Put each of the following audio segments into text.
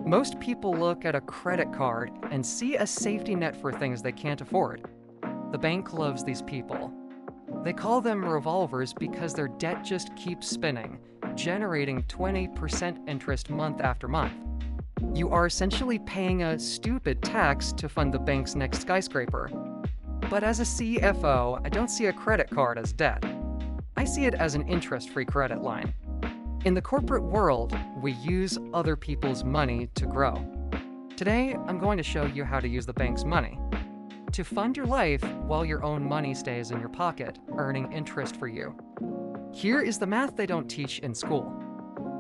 Most people look at a credit card and see a safety net for things they can't afford. The bank loves these people. They call them revolvers because their debt just keeps spinning, generating 20% interest month after month. You are essentially paying a stupid tax to fund the bank's next skyscraper. But as a CFO, I don't see a credit card as debt. I see it as an interest-free credit line. In the corporate world, we use other people's money to grow. Today, I'm going to show you how to use the bank's money to fund your life while your own money stays in your pocket, earning interest for you. Here is the math they don't teach in school.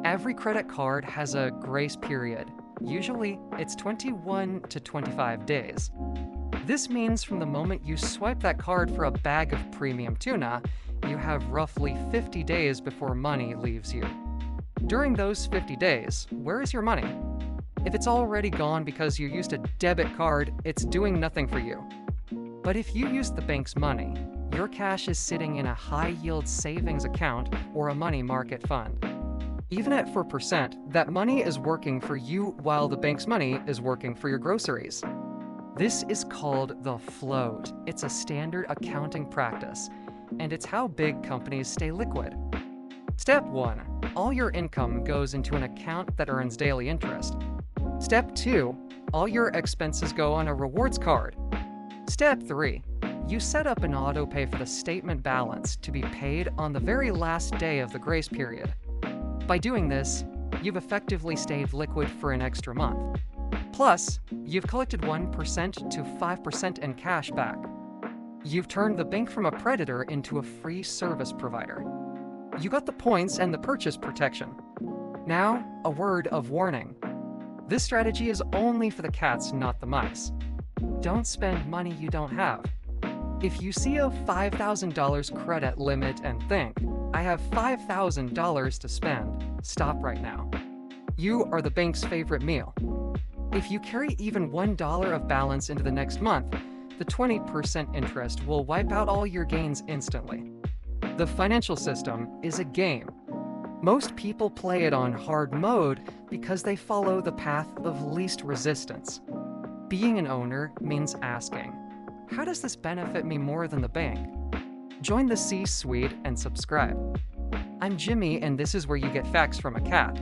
Every credit card has a grace period. Usually, it's 21 to 25 days. This means from the moment you swipe that card for a bag of premium tuna, you have roughly 50 days before money leaves you. During those 50 days, where is your money? If it's already gone because you used a debit card, it's doing nothing for you. But if you used the bank's money, your cash is sitting in a high-yield savings account or a money market fund. Even at 4%, that money is working for you while the bank's money is working for your groceries. This is called the float. It's a standard accounting practice, and it's how big companies stay liquid. Step 1. All your income goes into an account that earns daily interest. Step 2. All your expenses go on a rewards card. Step 3. You set up an auto-pay for the statement balance to be paid on the very last day of the grace period. By doing this, you've effectively stayed liquid for an extra month. Plus, you've collected 1% to 5% in cash back. You've turned the bank from a predator into a free service provider. You got the points and the purchase protection. Now, a word of warning. This strategy is only for the cats, not the mice. Don't spend money you don't have. If you see a $5,000 credit limit and think, I have $5,000 to spend, stop right now. You are the bank's favorite meal. If you carry even $1 of balance into the next month, the 20% interest will wipe out all your gains instantly. The financial system is a game. Most people play it on hard mode because they follow the path of least resistance. Being an owner means asking, how does this benefit me more than the bank? Join the C-Suite and subscribe. I'm Jimmy, and this is where you get facts from a cat.